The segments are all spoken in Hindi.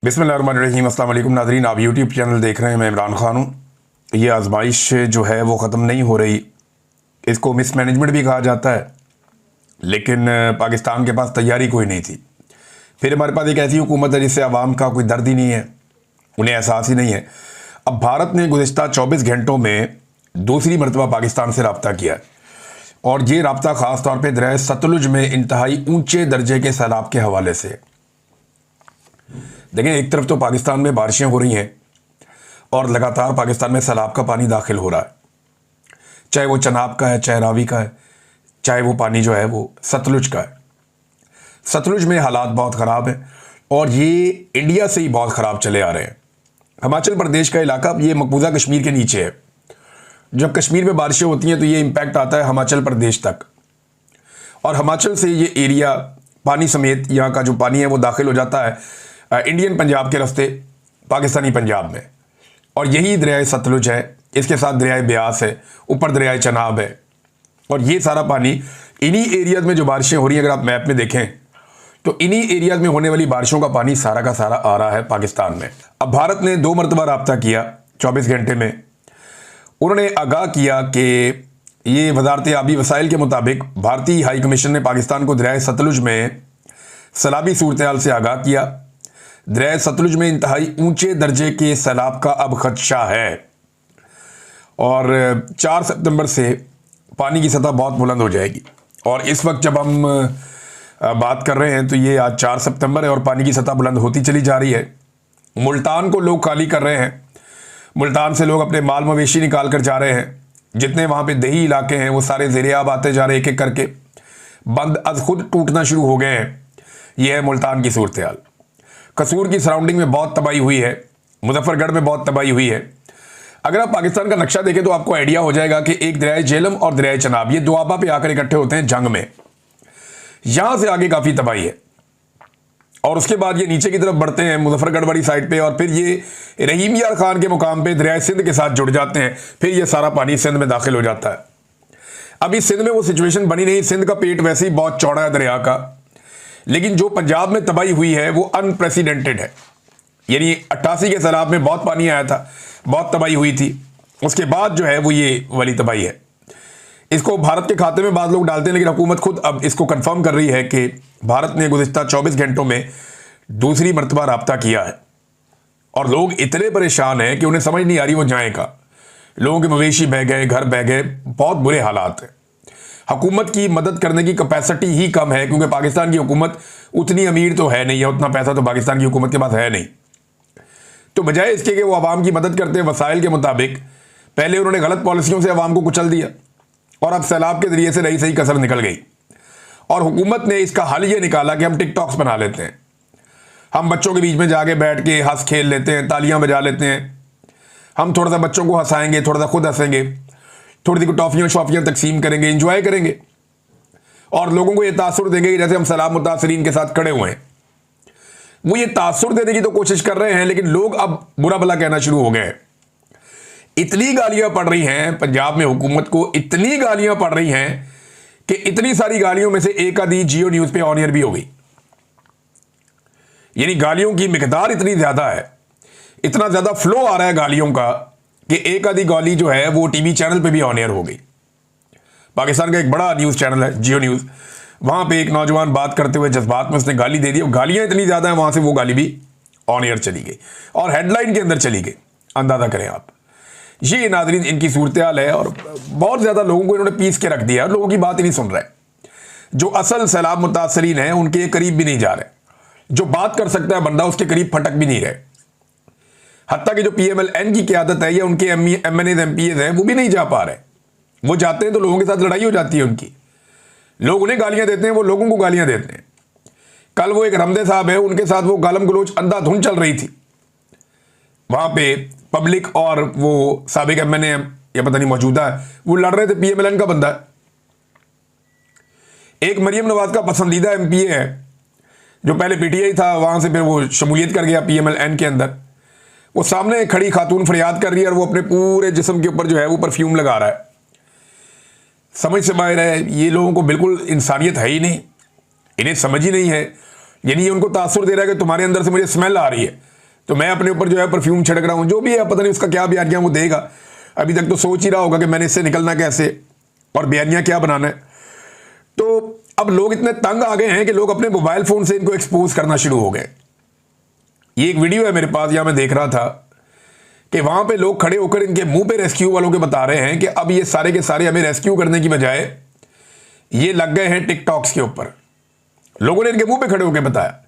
बिस्मिल्लाहिर्रहमानिर्रहीम। अस्सलाम वालेकुम नाज़रीन, आप यूट्यूब चैनल देख रहे हैं। मैं इमरान खान हूँ। ये आजमाइश जो है वो ख़त्म नहीं हो रही। इसको मिसमैनेजमेंट भी कहा जाता है, लेकिन पाकिस्तान के पास तैयारी कोई नहीं थी। फिर हमारे पास एक ऐसी हुकूमत है जिससे आवाम का कोई दर्द ही नहीं है, उन्हें एहसास ही नहीं है। अब भारत ने गुज़िश्ता 24 घंटों में दूसरी मरतबा पाकिस्तान से रब्ता किया, और ये रब्ता ख़ास तौर पर दरिया सतलुज में इंतहाई ऊँचे दर्जे के सैलाब के हवाले से। देखें, एक तरफ तो पाकिस्तान में बारिशें हो रही हैं और लगातार पाकिस्तान में सैलाब का पानी दाखिल हो रहा है, चाहे वो चनाब का है, चाहे रावी का है, चाहे वो पानी जो है वो सतलुज का है। सतलुज में हालात बहुत ख़राब हैं और ये इंडिया से ही बहुत ख़राब चले आ रहे हैं। हिमाचल प्रदेश का इलाका ये मकबूजा कश्मीर के नीचे है। जब कश्मीर में बारिशें होती हैं तो ये इम्पैक्ट आता है हिमाचल प्रदेश तक, और हिमाचल से ये एरिया पानी समेत यहाँ का जो पानी है वो दाखिल हो जाता है इंडियन पंजाब के रास्ते पाकिस्तानी पंजाब में। और यही दरियाए सतलुज है, इसके साथ दरियाए ब्यास है, ऊपर दरियाए चनाब है, और ये सारा पानी इन्हीं एरियाज में जो बारिशें हो रही हैं, अगर आप मैप में देखें तो इन्हीं एरियाज में होने वाली बारिशों का पानी सारा का सारा आ रहा है पाकिस्तान में। अब भारत ने 2 मरतबा रब्ता किया 24 घंटे में। उन्होंने आगाह किया कि ये वजारत आबी वसाइल के मुताबिक भारतीय हाई कमीशन ने पाकिस्तान को दरियाए सतलुज में सैलाबी सूरत हाल से आगाह किया। दरिया सतलुज में इंतहाई ऊंचे दर्जे के सैलाब का अब खदशा है, और 4 सितंबर से पानी की सतह बहुत बुलंद हो जाएगी। और इस वक्त जब हम बात कर रहे हैं तो ये आज 4 सितंबर है और पानी की सतह बुलंद होती चली जा रही है। मुल्तान को लोग खाली कर रहे हैं, मुल्तान से लोग अपने माल मवेशी निकाल कर जा रहे हैं। जितने वहाँ पे दही इलाके हैं वो सारे ज़ेर-ए-आब आते जा रहे हैं, एक एक करके बंद अज खुद टूटना शुरू हो गए हैं। ये है मुल्तान की सूरत हाल। कसूर की सराउंडिंग में बहुत तबाही हुई है, मुजफ्फरगढ़ में बहुत तबाही हुई है। अगर आप पाकिस्तान का नक्शा देखें तो आपको आइडिया हो जाएगा कि एक दरियाए झेलम और दरियाए चनाब ये दुआबा पे आकर इकट्ठे होते हैं जंग में। यहां से आगे काफी तबाही है, और उसके बाद ये नीचे की तरफ बढ़ते हैं मुजफ्फरगढ़ वाली साइड पे, और फिर ये रहीम यार खान के मुकाम पे दरियाए सिंध के साथ जुड़ जाते हैं। फिर ये सारा पानी सिंध में दाखिल हो जाता है। अभी सिंध में वो सिचुएशन बनी नहीं, सिंध का पेट वैसे ही बहुत चौड़ा है दरिया का, लेकिन जो पंजाब में तबाही हुई है वो अनप्रेसिडेंटेड है। यानी 88 के सैलाब में बहुत पानी आया था, बहुत तबाही हुई थी, उसके बाद जो है वो ये वाली तबाही है। इसको भारत के खाते में बाद लोग डालते हैं, लेकिन हुकूमत खुद अब इसको कंफर्म कर रही है कि भारत ने गुज़िश्ता 24 घंटों में दूसरी मरतबा रब्ता किया है। और लोग इतने परेशान हैं कि उन्हें समझ नहीं आ रही वो जाएं कहाँ। लोगों के मवेशी बह गए, घर बह गए, बहुत बुरे हालात हैं। हुकूमत की मदद करने की कैपेसिटी ही कम है, क्योंकि पाकिस्तान की हुकूमत उतनी अमीर तो है नहीं, या उतना पैसा तो पाकिस्तान की हुकूमत के पास है नहीं। तो बजाय इसके कि वो आवाम की मदद करते हैं वसाइल के मुताबिक, पहले उन्होंने गलत पॉलिसियों से आवाम को कुचल दिया, और अब सैलाब के जरिए से रही सही कसर निकल गई। और हुकूमत ने इसका हल ये निकाला कि हम टिकटॉक्स बना लेते हैं, हम बच्चों के बीच में जाके बैठ के हंस खेल लेते हैं, तालियां बजा लेते हैं, हम थोड़ा सा बच्चों को हंसाएंगे, थोड़ा सा खुद हंसेंगे, थोड़ी सी टॉफियाँ शॉफियाँ तकसीम करेंगे, इंजॉय करेंगे, और लोगों को ये तासुर देंगे कि जैसे हम सैलाब मुतासरीन के साथ खड़े हुए हैं। वो ये तासुर देने की तो कोशिश कर रहे हैं, लेकिन लोग अब बुरा भला कहना शुरू हो गए हैं। इतनी गालियां पड़ रही हैं पंजाब में हुकूमत को, इतनी गालियां पड़ रही हैं कि इतनी सारी गालियों में से एक आधी जियो न्यूज़ पे ऑन एयर भी हो गई। यानी गालियों की मिकदार इतनी ज़्यादा है, इतना ज़्यादा फ्लो आ रहा है गालियों का कि एक आधी गाली जो है वो टीवी चैनल पे भी ऑन एयर हो गई। पाकिस्तान का एक बड़ा न्यूज़ चैनल है जियो न्यूज़, वहाँ पे एक नौजवान बात करते हुए जज्बात में उसने गाली दे दी, और गालियाँ इतनी ज़्यादा हैं वहाँ से वो गाली भी ऑन एयर चली गई और हेडलाइन के अंदर चली गई। अंदाज़ा करें आप। ये नाज़रीन इनकी सूरत हाल है, और बहुत ज़्यादा लोगों को इन्होंने पीस के रख दिया, और लोगों की बात ही नहीं सुन रहे। जो असल सैलाब मुतासरीन हैं उनके करीब भी नहीं जा रहे, जो बात कर सकता है बंदा उसके करीब फटक भी नहीं रहे। हत्ता कि जो PMLN की क़यादत है या उनके MNAs MPAs हैं वो भी नहीं जा पा रहे। वो जाते हैं तो लोगों के साथ लड़ाई हो जाती है उनकी, लोग उन्हें गालियां देते हैं, वो लोगों को गालियां देते हैं। कल वो एक रमदे साहब है, उनके साथ वो गालम गलोच अंधाधुन चल रही थी वहां पे, पब्लिक और वो साबिक MNA या पता नहीं मौजूदा है, वो लड़ रहे थे। PMLN का बंदा है। एक मरियम नवाज का पसंदीदा MPA है जो पहले PTI था, वहां से फिर वो शमूलियत कर गया PMLN के अंदर। वो सामने खड़ी खातून फरियाद कर रही है और वो अपने पूरे जिस्म के ऊपर जो है वो परफ्यूम लगा रहा है। समझ से बाहर है। ये लोगों को बिल्कुल इंसानियत है ही नहीं, इन्हें समझ ही नहीं है। यानी ये उनको तासुर दे रहा है कि तुम्हारे अंदर से मुझे स्मेल आ रही है, तो मैं अपने ऊपर जो है परफ्यूम छिड़क रहा हूं, जो भी है पता नहीं उसका क्या बयानियां वो देगा। अभी तक तो सोच ही रहा होगा कि मैंने इससे निकलना कैसे और बयानियां क्या बनाना है। तो अब लोग इतने तंग आ गए हैं कि लोग अपने मोबाइल फोन से इनको एक्सपोज करना शुरू हो गए। ये एक वीडियो है मेरे पास, यहां मैं देख रहा था कि वहां पे लोग खड़े होकर इनके मुंह पे रेस्क्यू वालों के बता रहे हैं कि अब ये सारे के सारे हमें रेस्क्यू करने की बजाय ये लग गए हैं टिकटॉक्स के ऊपर। लोगों ने इनके मुंह पे खड़े होकर बताया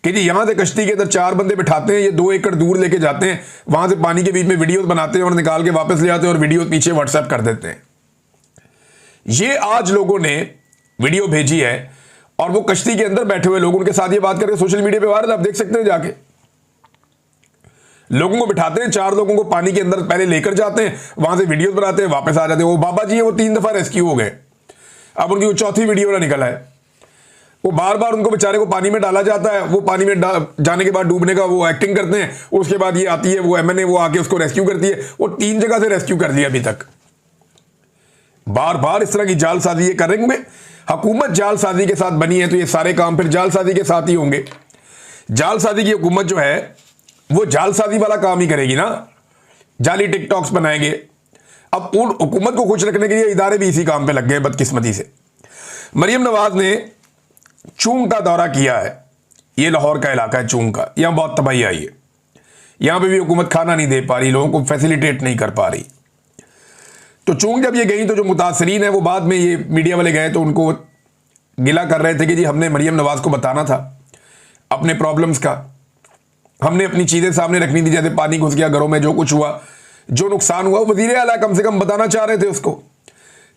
कि जी यहां से कश्ती के अंदर 4 बंदे बिठाते हैं, ये 2 एकड़ दूर लेके जाते हैं, वहां से पानी के बीच में वीडियोस बनाते हैं और निकाल के वापस ले आते हैं और वीडियो पीछे व्हाट्सएप कर देते हैं। ये आज लोगों ने वीडियो भेजी है और वो कश्ती के अंदर बैठे हुए लोग उनके साथ ये बात करके सोशल मीडिया पे वायरल, आप देख सकते हैं जाके। लोगों को बिठाते हैं, 4 लोगों को पानी के अंदर पहले लेकर जाते हैं, वहां से वीडियोस बनाते हैं, वापस आ जाते हैं। वो बाबा जी है, वो 3 दफा रेस्क्यू हो गए, अब उनकी वो चौथी वीडियो निकला है। वो बार बार उनको बेचारे को पानी में डाला जाता है, वो पानी में जाने के बाद डूबने का वो एक्टिंग करते हैं, उसके बाद ये आती है वो एमएनए, वो आके उसको रेस्क्यू करती है। वो 3 जगह से रेस्क्यू कर दिया अभी तक। बार बार इस तरह की जालसाजी ये कर रहे हैं। हुकूमत जालसाजी के साथ बनी है तो ये सारे काम फिर जालसाजी के साथ ही होंगे। जालसाजी की हुकूमत जो है वो जालसाजी वाला काम ही करेगी ना, जाली टिकटॉक्स बनाएंगे। अब उन हुकूमत को खुश रखने के लिए इदारे भी इसी काम पे लग गए बदकिस्मती से। मरियम नवाज ने चूंग का दौरा किया है, ये लाहौर का इलाका है चूंग का, यहां बहुत तबाही आई है। यहां पे भी हुकूमत खाना नहीं दे पा रही, लोगों को फैसिलिटेट नहीं कर पा रही। तो चूंग जब ये गई तो जो मुतासरीन है वो बाद में ये मीडिया वाले गए तो उनको गिला कर रहे थे कि जी हमने मरियम नवाज को बताना था अपने प्रॉब्लम्स का, हमने अपनी चीजें सामने रखनी थी, जैसे पानी घुस गया घरों में, जो कुछ हुआ, जो नुकसान हुआ, वजीर आला कम से कम बताना चाह रहे थे उसको।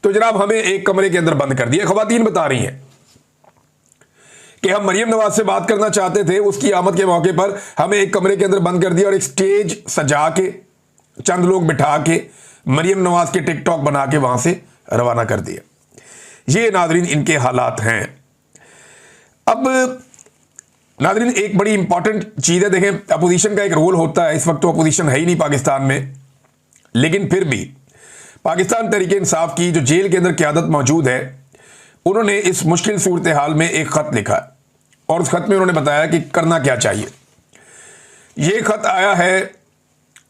तो जनाब हमें एक कमरे के अंदर बंद कर दिया। खवातीन बता रही हैं कि हम मरियम नवाज से बात करना चाहते थे, उसकी आमद के मौके पर हमें एक कमरे के अंदर बंद कर दिया और एक स्टेज सजा के चंद लोग बिठा के मरियम नवाज के टिकटॉक बना के वहां से रवाना कर दिया। ये नाजरीन इनके हालात हैं। अब नाजरीन एक बड़ी इंपॉर्टेंट चीज है, देखें अपोजिशन का एक रोल होता है। इस वक्त तो अपोजिशन है ही नहीं पाकिस्तान में, लेकिन फिर भी पाकिस्तान तहरीक इंसाफ की जो जेल के अंदर क़यादत मौजूद है, उन्होंने इस मुश्किल सूरत हाल में एक खत लिखा और उस खत में उन्होंने बताया कि करना क्या चाहिए। यह खत आया है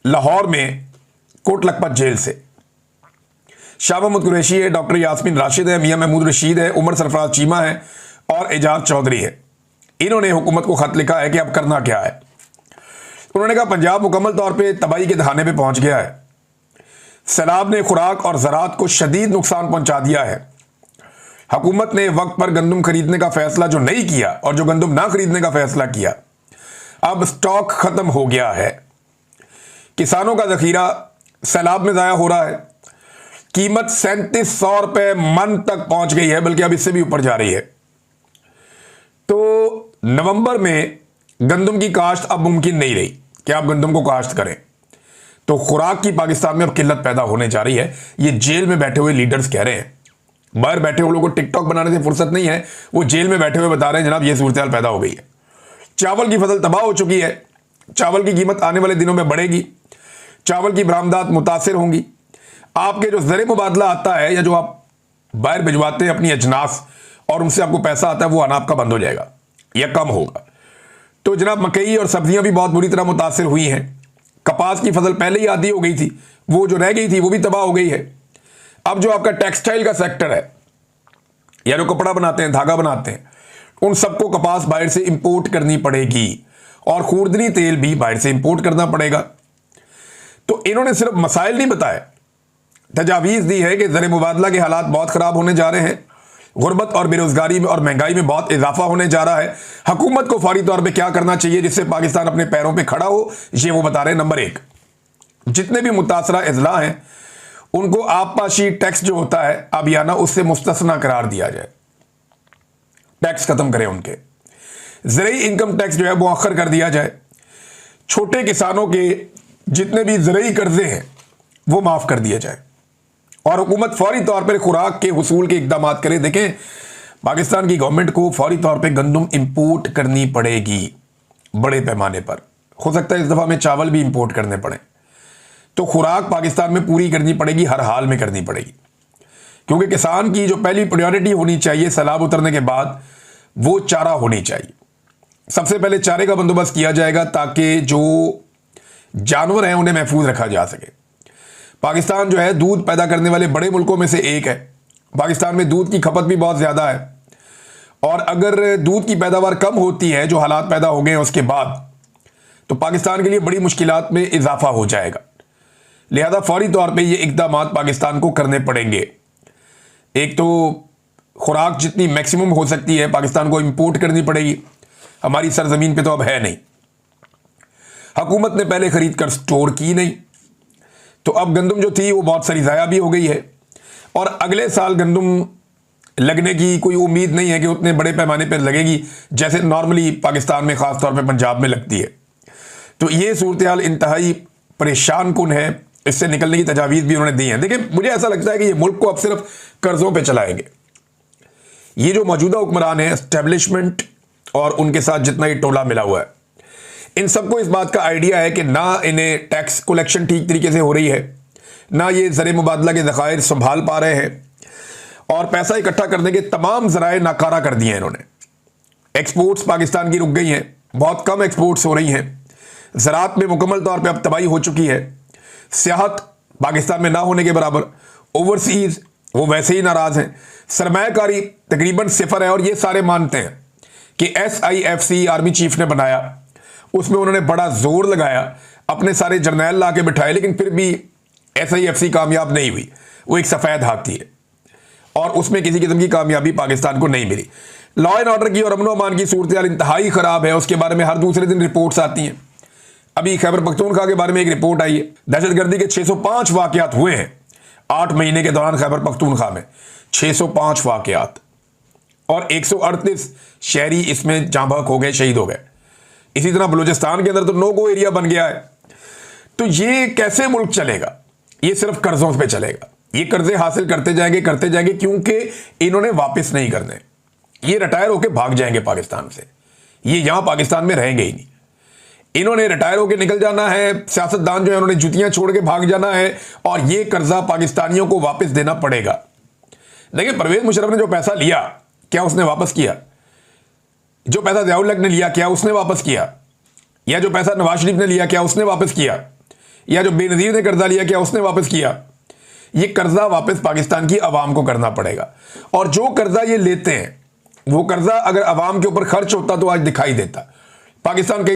लाहौर में कोट लखपत जेल से। शाह महमूद कुरैशी है, डॉक्टर यास्मीन राशिद है, मियां महमूद रशीद है, उमर सरफराज चीमा है और एजाज चौधरी है। इन्होंने हुकूमत को खत लिखा है कि अब करना क्या है। उन्होंने कहा पंजाब मुकम्मल तौर पे तबाही के दहाने पे पहुंच गया है। सैलाब ने खुराक और ज़राअत को शदीद नुकसान पहुंचा दिया है। हुकूमत ने वक्त पर गंदम खरीदने का फैसला जो नहीं किया और जो गंदम ना खरीदने का फैसला किया, अब स्टॉक खत्म हो गया है। किसानों का जखीरा सैलाब में ज़ाया हो रहा है। कीमत 3700 रुपये मन तक पहुंच गई है, बल्कि अब इससे भी ऊपर जा रही है। तो नवंबर में गंदम की काश्त अब मुमकिन नहीं रही कि आप गंदम को काश्त करें। तो खुराक की पाकिस्तान में अब किल्लत पैदा होने जा रही है। ये जेल में बैठे हुए लीडर्स कह रहे हैं, बाहर बैठे हुए लोगों को टिकटॉक बनाने से फुर्सत नहीं है, वो जेल में बैठे हुए बता रहे हैं जनाब ये सूरत हाल पैदा हो गई है। चावल की फसल तबाह हो चुकी है, चावल की कीमत आने वाले दिनों में बढ़ेगी, चावल की बरामदात मुतासिर होंगी। आपके जो ज़र मुबादला आता है या जो आप बाहर भिजवाते हैं अपनी अजनास और उनसे आपको पैसा आता है, वो आना आपका बंद हो जाएगा या कम होगा। तो जनाब मकई और सब्जियां भी बहुत बुरी तरह मुतासिर हुई हैं। कपास की फसल पहले ही आधी हो गई थी, वो जो रह गई थी वो भी तबाह हो गई है। अब जो आपका टेक्सटाइल का सेक्टर है या जो कपड़ा बनाते हैं, धागा बनाते हैं, उन सबको कपास बाहर से इंपोर्ट करनी पड़ेगी और खूरदनी तेल भी बाहर से इंपोर्ट करना पड़ेगा। तो इन्होंने सिर्फ मसाइल नहीं बताए, तजावीज़ दी है कि ज़र मुबादला के हालात बहुत ख़राब होने जा रहे हैं, गुर्बत और बेरोज़गारी में और महंगाई में बहुत इजाफा होने जा रहा है। हुकूमत को फौरी तौर पे क्या करना चाहिए जिससे पाकिस्तान अपने पैरों पे खड़ा हो, ये वो बता रहे हैं। नंबर 1, जितने भी मुतासरा अजला हैं उनको आबपाशी टैक्स जो होता है आबियाना, उससे मुस्तस्ना करार दिया जाए, टैक्स खत्म करें उनके। ज़रई इनकम टैक्स जो है वो मुअख्खर कर दिया जाए। छोटे किसानों के जितने भी ज़रई कर्जे हैं वो माफ़ कर दिया जाए और हुकूमत फौरी तौर पर खुराक के हुसूल के इकदाम करे। देखें पाकिस्तान की गवर्नमेंट को फौरी तौर पे गंदम इंपोर्ट करनी पड़ेगी बड़े पैमाने पर। हो सकता है इस दफ़ा हमें चावल भी इंपोर्ट करने पड़े। तो खुराक पाकिस्तान में पूरी करनी पड़ेगी, हर हाल में करनी पड़ेगी, क्योंकि किसान की जो पहली प्रायोरिटी होनी चाहिए सैलाब उतरने के बाद वो चारा होनी चाहिए। सबसे पहले चारे का बंदोबस्त किया जाएगा ताकि जो जानवर हैं उन्हें महफूज रखा जा सके। पाकिस्तान जो है दूध पैदा करने वाले बड़े मुल्कों में से एक है। पाकिस्तान में दूध की खपत भी बहुत ज़्यादा है और अगर दूध की पैदावार कम होती है, जो हालात पैदा हो गए हैं उसके बाद, तो पाकिस्तान के लिए बड़ी मुश्किलात में इजाफा हो जाएगा। लिहाजा फौरी तौर पे ये इकदाम पाकिस्तान को करने पड़ेंगे। एक तो खुराक जितनी मैक्सिमम हो सकती है पाकिस्तान को इंपोर्ट करनी पड़ेगी, हमारी सरजमीन पे तो अब है नहीं। हुकूमत ने पहले खरीद कर स्टोर की नहीं, तो अब गंदम जो थी वो बहुत सारी ज़ाया भी हो गई है और अगले साल गंदम लगने की कोई उम्मीद नहीं है कि उतने बड़े पैमाने पर लगेगी जैसे नॉर्मली पाकिस्तान में, ख़ास तौर पे पंजाब में लगती है। तो ये सूरत हाल इंतहाई परेशान कुन है। इससे निकलने की तजावीज़ भी उन्होंने दी हैं। देखिए, मुझे ऐसा लगता है कि ये मुल्क को अब सिर्फ कर्ज़ों पे चलाएंगे। ये जो मौजूदा हुक्मरान है, एस्टेब्लिशमेंट और उनके साथ जितना ही टोला मिला हुआ है, इन सबको इस बात का आइडिया है कि ना इन्हें टैक्स कलेक्शन ठीक तरीके से हो रही है, ना ये ज़र मुबादला के ज़खायर संभाल पा रहे हैं और पैसा इकट्ठा करने के तमाम ज़राए नाकारा कर दिए हैं इन्होंने। एक्सपोर्ट्स पाकिस्तान की रुक गई हैं, बहुत कम एक्सपोर्ट्स हो रही हैं। ज़राअत में मुकम्मल तौर पे अब तबाही हो चुकी है। सियाहत पाकिस्तान में ना होने के बराबर। ओवरसीज़ वो वैसे ही नाराज़ हैं। सरमायाकारी तकरीबन सिफर है और ये सारे मानते हैं कि SIFC आर्मी चीफ ने बनाया, उसमें उन्होंने बड़ा जोर लगाया, अपने सारे जर्नैल ला के बिठाए, लेकिन फिर भी SIFC कामयाब नहीं हुई। वो एक सफ़ेद हाथी है और उसमें किसी किस्म की कामयाबी पाकिस्तान को नहीं मिली। लॉ एंड ऑर्डर की और अमन अमान की सूरत हाल इंतहाई ख़राब है। उसके बारे में हर दूसरे दिन रिपोर्ट्स आती हैं। अभी खैबर पख्तूनख्वा के बारे में एक रिपोर्ट आई है, दहशतगर्दी के 605 वाक़यात हुए हैं 8 महीने के दौरान खैबर पख्तूनख्वा में। 605 वाक़यात और 138 शहरी इसमें जाँ बहक हो गए, शहीद हो गए। इसी तरह बलूचिस्तान के अंदर तो नो गो एरिया बन गया है। तो ये कैसे मुल्क चलेगा? ये सिर्फ कर्जों पे चलेगा। ये कर्जे हासिल करते जाएंगे क्योंकि इन्होंने वापस नहीं करने। ये रिटायर होकर भाग जाएंगे पाकिस्तान से, ये यहां पाकिस्तान में रहेंगे ही नहीं। इन्होंने रिटायर होकर निकल जाना है, सियासतदान जो है उन्होंने जुतियां छोड़ के भाग जाना है और ये कर्जा पाकिस्तानियों को वापस देना पड़ेगा। देखिए, परवेज मुशर्रफ ने जो पैसा लिया क्या उसने वापस किया? जो पैसा ज़ियाउल हक ने लिया क्या उसने वापस किया? या जो पैसा नवाज शरीफ ने लिया क्या उसने वापस किया? या जो बेनज़ीर ने कर्जा लिया क्या उसने वापस किया? ये कर्जा वापस पाकिस्तान की आवाम को करना पड़ेगा। और जो कर्जा ये लेते हैं वो कर्जा अगर आवाम के ऊपर खर्च होता तो आज दिखाई देता। पाकिस्तान के